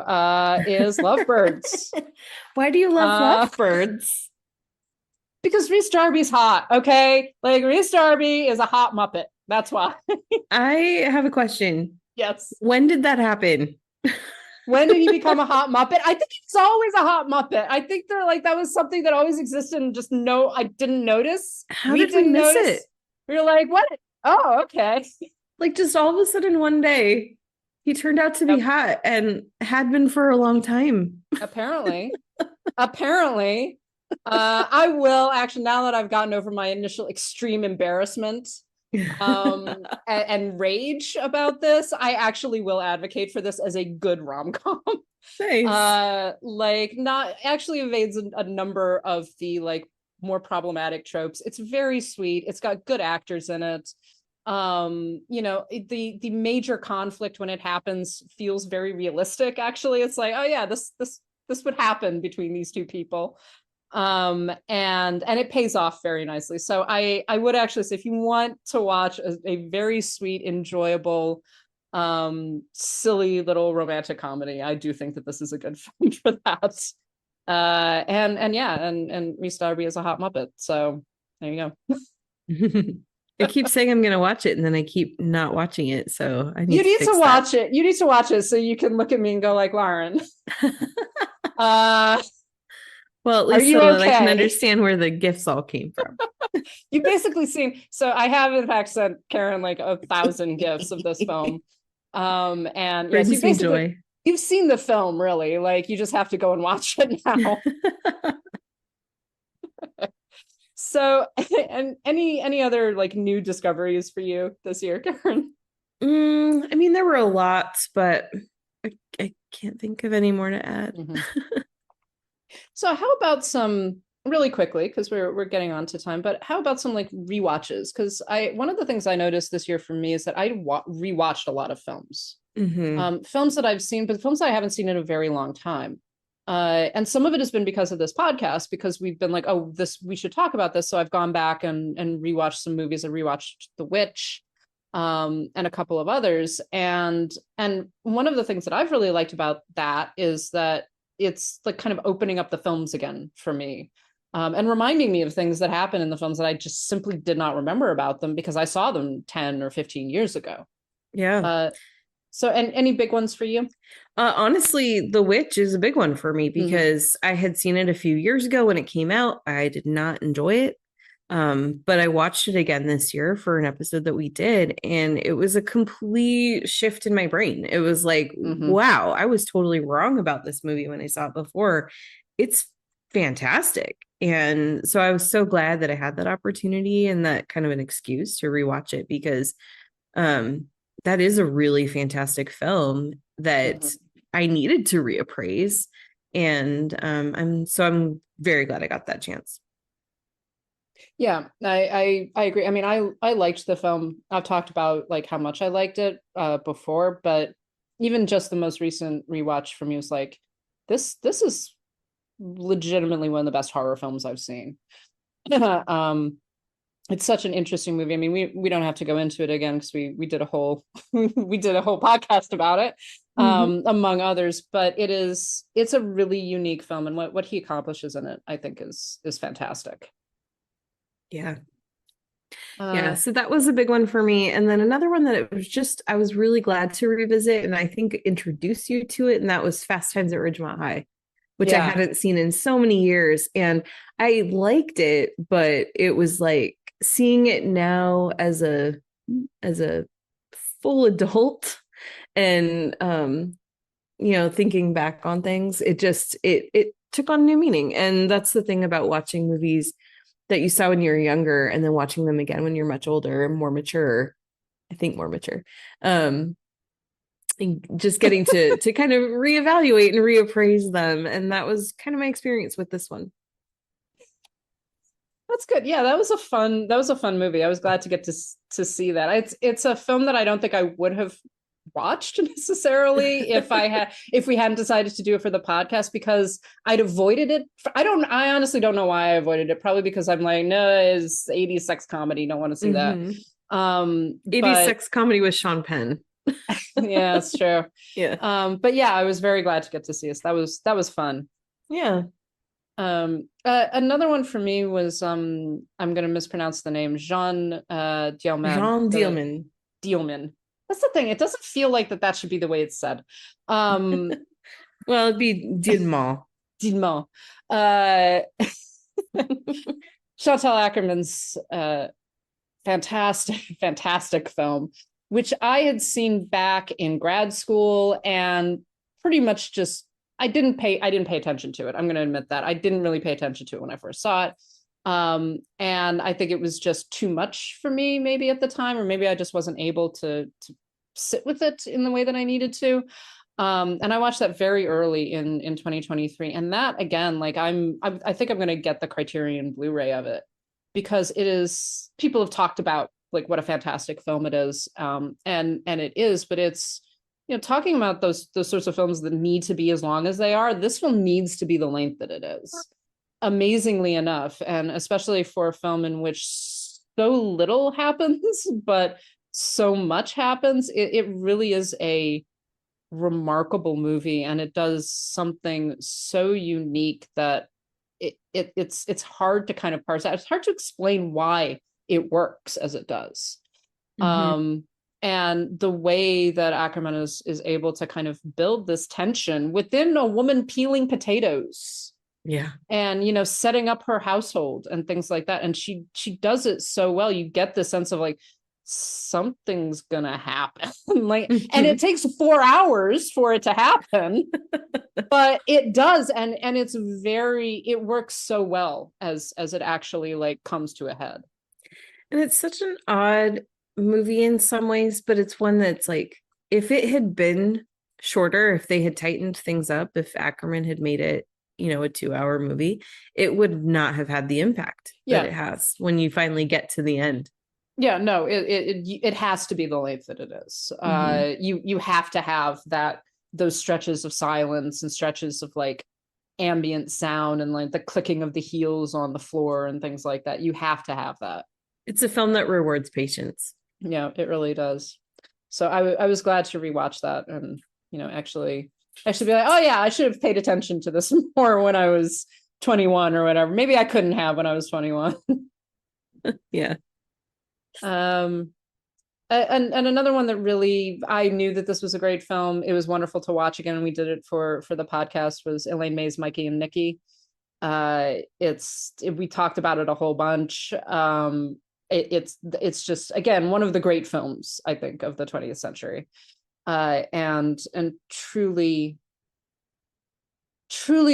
is Lovebirds. Why do you love Lovebirds? Because Rhys Darby's hot, okay? Like Rhys Darby is a hot Muppet. That's why. I have a question. Yes. When did that happen? When did he become a hot Muppet? I think he's always a hot Muppet. I think they're like, that was something that always existed and just I didn't notice. How did we miss it? We were like, what? Oh, okay. Like just all of a sudden one day, he turned out to be hot and had been for a long time. Apparently. I will actually, now that I've gotten over my initial extreme embarrassment and rage about this, I actually will advocate for this as a good rom-com. Nice. Like not actually evades a number of the like more problematic tropes. It's very sweet. It's got good actors in it. The major conflict when it happens feels very realistic. Actually, it's like, oh yeah, this would happen between these two people. And it pays off very nicely. So I would actually say, if you want to watch a very sweet, enjoyable, silly little romantic comedy, I do think that this is a good film for that. And Rhys Darby is a hot Muppet. So there you go. I keep saying I'm going to watch it, and then I keep not watching it. So I need you need to watch that. it. You need to watch it so you can look at me and go like, Lauren. Well, at least so that I can understand where the gifts all came from. You've basically seen. So I have in fact sent Karen like 1,000 gifts of this film. And yes, you've seen the film, really. Like you just have to go and watch it now. So, and any other like new discoveries for you this year, Karen? I mean, there were a lot, but I can't think of any more to add. Mm-hmm. So how about some, really quickly, because we're getting on to time, but how about some like rewatches? Because one of the things I noticed this year for me is that I rewatched a lot of films. Mm-hmm. Films that I've seen, but films that I haven't seen in a very long time. And some of it has been because of this podcast, because we've been like, oh, we should talk about this. So I've gone back and rewatched some movies. I rewatched The Witch, and a couple of others. And one of the things that I've really liked about that is that it's like kind of opening up the films again for me, and reminding me of things that happen in the films that I just simply did not remember about them because I saw them 10 or 15 years ago. Yeah. So, and any big ones for you? Honestly, The Witch is a big one for me because I had seen it a few years ago when it came out. I did not enjoy it. But I watched it again this year for an episode that we did, and it was a complete shift in my brain. It was like, wow, I was totally wrong about this movie when I saw it before. It's fantastic. And so I was so glad that I had that opportunity and that kind of an excuse to rewatch it, because that is a really fantastic film that I needed to reappraise. And I'm very glad I got that chance. Yeah, I agree. I mean, I liked the film. I've talked about like how much I liked it before, but even just the most recent rewatch for me was like, this is legitimately one of the best horror films I've seen. It's such an interesting movie. I mean, we don't have to go into it again because we did a whole we did a whole podcast about it, among others. But it's a really unique film, and what he accomplishes in it, I think, is fantastic. Yeah. Yeah, so that was a big one for me. And then another one that I was really glad to revisit and I think introduce you to it, and that was Fast Times at Ridgemont High, which I hadn't seen in so many years. And I liked it, but it was like seeing it now as a full adult and thinking back on things, it took on new meaning. And that's the thing about watching movies that you saw when you were younger and then watching them again when you're much older and more mature. I think more mature. Just getting to kind of reevaluate and reappraise them. And that was kind of my experience with this one. That's good. Yeah, that was a fun movie. I was glad to get to see that. It's a film that I don't think I would have watched necessarily if we hadn't decided to do it for the podcast, because I'd avoided it. I honestly don't know why I avoided it. Probably because I'm like, no, it's 80s sex comedy. Don't want to see that. 80s sex comedy with Sean Penn. Yeah, it's true. Yeah. But yeah, I was very glad to get to see this. That was fun. Yeah. Another one for me was I'm gonna mispronounce the name, Jean Dielman. Dielman. That's the thing. It doesn't feel like that should be the way it's said. Well, it'd be Dielman. Dielman. Chantal Ackerman's fantastic film, which I had seen back in grad school and pretty much just I didn't pay attention to it. I'm going to admit that. I didn't really pay attention to it when I first saw it. And I think it was just too much for me maybe at the time, or maybe I just wasn't able to sit with it in the way that I needed to. And I watched that very early in 2023. And that again, like I think I'm going to get the Criterion Blu-ray of it, because people have talked about like what a fantastic film it is. And it is, but it's, talking about those sorts of films that need to be as long as they are, this film needs to be the length that it is, amazingly enough. And especially for a film in which so little happens, but so much happens, it really is a remarkable movie. And it does something so unique that it's hard to kind of parse out. It's hard to explain why it works as it does. And the way that Ackerman is able to kind of build this tension within a woman peeling potatoes. Yeah. And, setting up her household and things like that. And she does it so well. You get the sense of like, something's gonna happen. And it takes 4 hours for it to happen, but it does. And it works so well as it actually like comes to a head. And it's such an odd movie in some ways, but it's one that's like, if it had been shorter, if they had tightened things up, if Ackerman had made it, a 2-hour movie, it would not have had the impact that it has when you finally get to the end. Yeah, no, it has to be the length that it is. You have to have those stretches of silence and stretches of like ambient sound and like the clicking of the heels on the floor and things like that. You have to have that. It's a film that rewards patience. Yeah, it really does. So I was glad to rewatch that and, actually be like, oh yeah, I should have paid attention to this more when I was 21 or whatever. Maybe I couldn't have when I was 21. Yeah. And another one that really, I knew that this was a great film. It was wonderful to watch again. We did it for the podcast, was Elaine May's Mikey and Nikki. We talked about it a whole bunch. It's just, again, one of the great films, I think, of the 20th century. And truly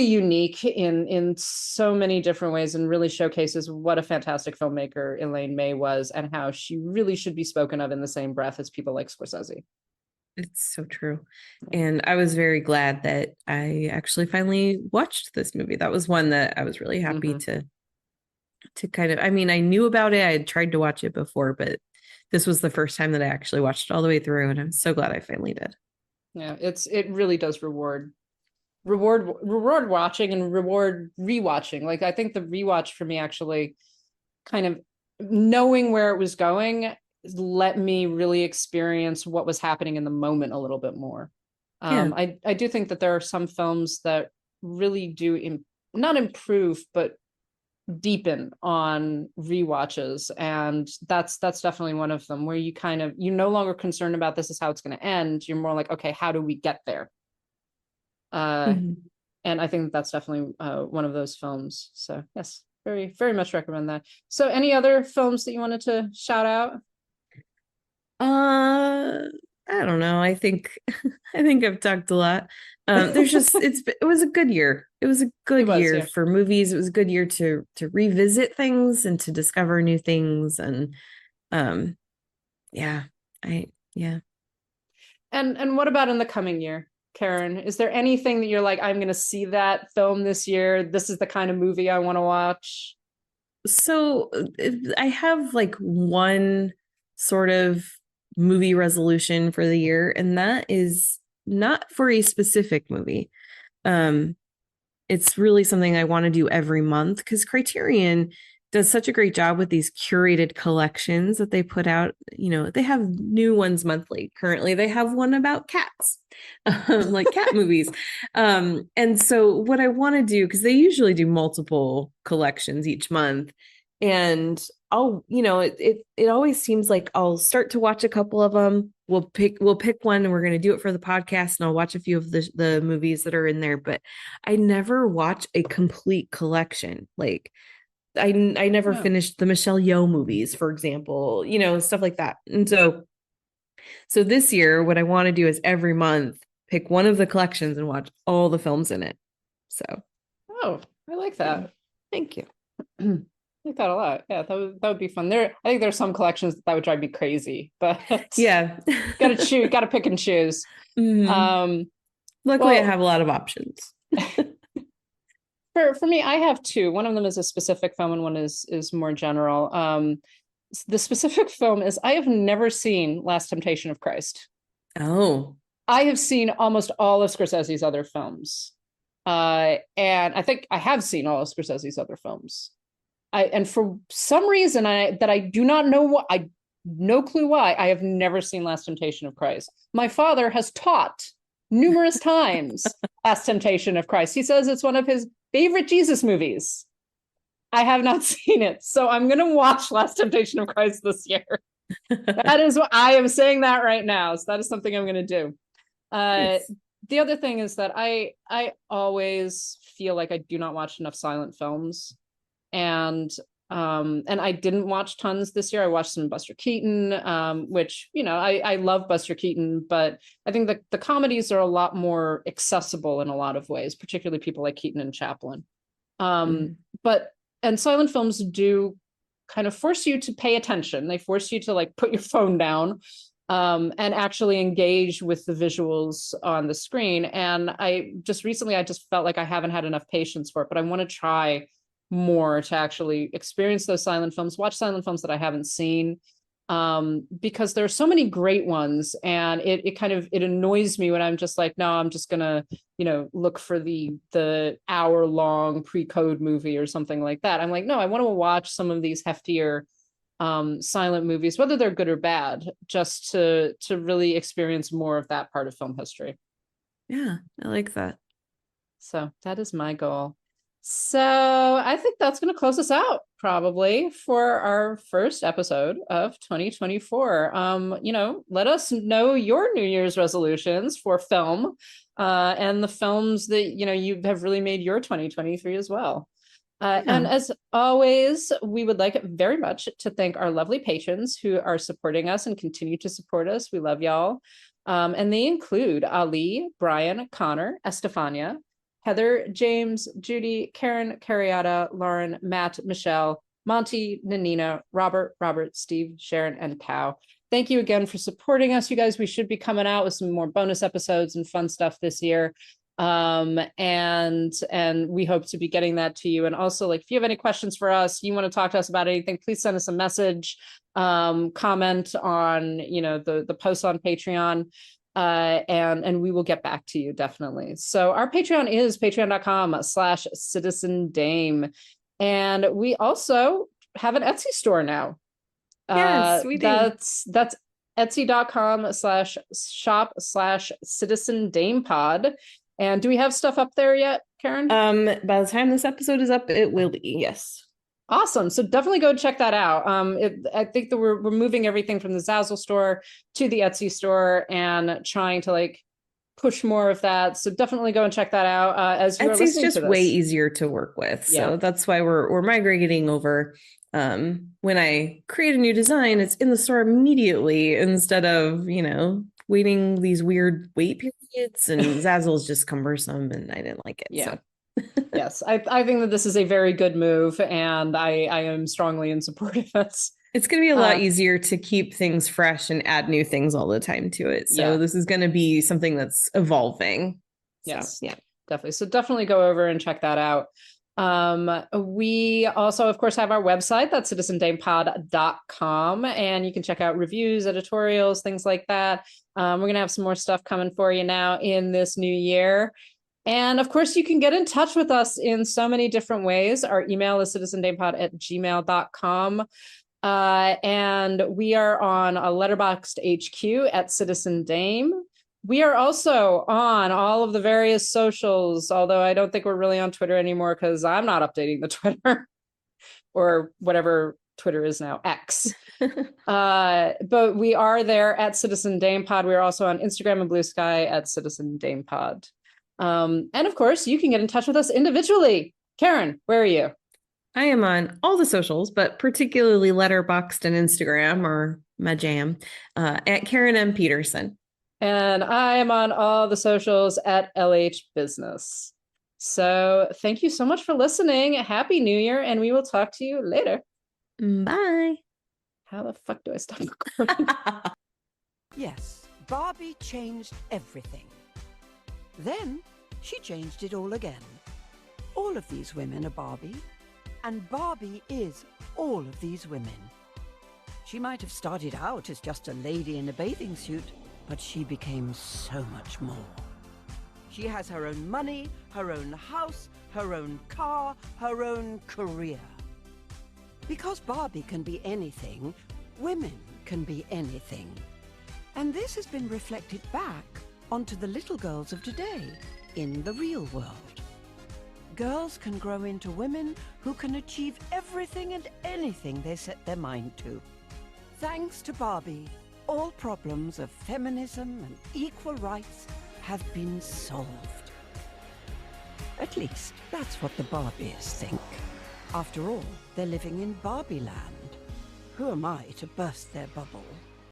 unique in so many different ways, and really showcases what a fantastic filmmaker Elaine May was and how she really should be spoken of in the same breath as people like Scorsese. It's so true. And I was very glad that I actually finally watched this movie. That was one that I was really happy to kind of, I mean, I knew about it. I had tried to watch it before, but this was the first time that I actually watched it all the way through, and I'm so glad I finally did. Yeah, it really does reward watching and reward rewatching. Like I think the rewatch for me actually kind of knowing where it was going let me really experience what was happening in the moment a little bit more. Yeah. I do think that there are some films that really do not improve, but deepen on rewatches, and that's definitely one of them where you're no longer concerned about this is how it's going to end. You're more like, okay, how do we get there? Mhm. And I think that's definitely one of those films. So yes, very, very much recommend that. So any other films that you wanted to shout out? I don't know. I think I think I've talked a lot. There's just it was a good year. It was a good year Yeah. for movies. It was a good year to revisit things and to discover new things. And um yeah, yeah. And what about in the coming year, Karen? Is there anything that you're like, I'm gonna see that film this year? This is the kind of movie I want to watch. So I have like one sort of movie resolution for the year, and that is not for a specific movie. Um, it's really something I want to do every month because Criterion does such a great job with these curated collections that they put out. You know, they have new ones monthly. Currently, they have one about cats, like cat movies. And so, what I want to do, because they usually do multiple collections each month, and I'll, it always seems like I'll start to watch a couple of them. We'll pick one, and we're going to do it for the podcast, and I'll watch a few of the movies that are in there, but I never watch a complete collection. Like I never finished the Michelle Yeoh movies, for example, stuff like that. And so this year, what I want to do is every month pick one of the collections and watch all the films in it. So, I like that. Thank you. I like that a lot. Yeah, that would be fun. I think there's some collections that would drive me crazy, but yeah, gotta pick and choose. Mm-hmm. Luckily, I have a lot of options. For me, I have two. One of them is a specific film, and one is more general. The specific film is I have never seen Last Temptation of Christ. Oh, I have seen almost all of Scorsese's other films, and I think I have seen all of Scorsese's other films. And for some reason that I do not know what, no clue why, I have never seen Last Temptation of Christ. My father has taught numerous times Last Temptation of Christ. He says it's one of his favorite Jesus movies. I have not seen it, so I'm going to watch Last Temptation of Christ this year. That is what I am saying that right now. So that is something I'm going to do. Nice. The other thing is that I always feel like I do not watch enough silent films. And I didn't watch tons this year. I watched some Buster Keaton, which, I love Buster Keaton, but I think the comedies are a lot more accessible in a lot of ways, particularly people like Keaton and Chaplin. And silent films do kind of force you to pay attention. They force you to like put your phone down and actually engage with the visuals on the screen. And I just felt like I haven't had enough patience for it, but I want to try more to actually experience those silent films, watch silent films that I haven't seen, because there are so many great ones, and it annoys me when I'm just like, no, I'm just gonna look for the hour-long pre-code movie or something like that. I'm like, no, I want to watch some of these heftier silent movies, whether they're good or bad, just to really experience more of that part of film history. Yeah, I like that. So that is my goal. So I think that's going to close us out probably for our first episode of 2024. Let us know your New Year's resolutions for film and the films that, you have really made your 2023 as well. And as always, we would like very much to thank our lovely patrons who are supporting us and continue to support us. We love y'all. And they include Ali, Brian, Connor, Estefania, Heather, James, Judy, Karen, Carriata, Lauren, Matt, Michelle, Monty, Nanina, Robert, Steve, Sharon, and Cow. Thank you again for supporting us, you guys. We should be coming out with some more bonus episodes and fun stuff this year. And we hope to be getting that to you. And also, like, if you have any questions for us, you want to talk to us about anything, please send us a message, comment on, the post on Patreon, and we will get back to you, definitely. So our Patreon is patreon.com/Citizen Dame. And we also have an Etsy store now. Yes, we do. That's etsy.com/shop/Citizen Dame Pod. And do we have stuff up there yet, Karen? By the time this episode is up, it will be, yes. Awesome. So definitely go check that out. I think that we're moving everything from the Zazzle store to the Etsy store and trying to like push more of that. So definitely go and check that out. As you Etsy's just way easier to work with. So that's why we're migrating over. When I create a new design, it's in the store immediately instead of, waiting these weird wait periods, and Zazzle is just cumbersome and I didn't like it. Yeah. So. Yes, I think that this is a very good move, and I am strongly in support of it. It's going to be a lot easier to keep things fresh and add new things all the time to it. So this is going to be something that's evolving. Yes, yeah, definitely. So definitely go over and check that out. We also, of course, have our website, that's citizendamepod.com, and you can check out reviews, editorials, things like that. We're going to have some more stuff coming for you now in this new year. And of course, you can get in touch with us in so many different ways. Our email is citizendamepod@gmail.com. And we are on a Letterboxd HQ at Citizen Dame. We are also on all of the various socials, although I don't think we're really on Twitter anymore because I'm not updating the Twitter or whatever Twitter is now, X. But we are there at Citizen Dame Pod. We're also on Instagram and Blue Sky at Citizen Dame Pod. And of course, you can get in touch with us individually. Karen, where are you? I am on all the socials, but particularly Letterboxd and Instagram are my jam, at Karen M. Peterson. And I am on all the socials at LH Business. So thank you so much for listening. Happy New Year, and we will talk to you later. Bye. How the fuck do I stop recording? Yes, Barbie changed everything. Then she changed it all again. All of these women are Barbie, and Barbie is all of these women. She might have started out as just a lady in a bathing suit, but she became so much more. She has her own money, her own house, her own car, her own career. Because Barbie can be anything, women can be anything. And this has been reflected back onto the little girls of today in the real world. Girls can grow into women who can achieve everything and anything they set their mind to. Thanks to Barbie, all problems of feminism and equal rights have been solved. At least, that's what the Barbies think. After all, they're living in Barbie land. Who am I to burst their bubble?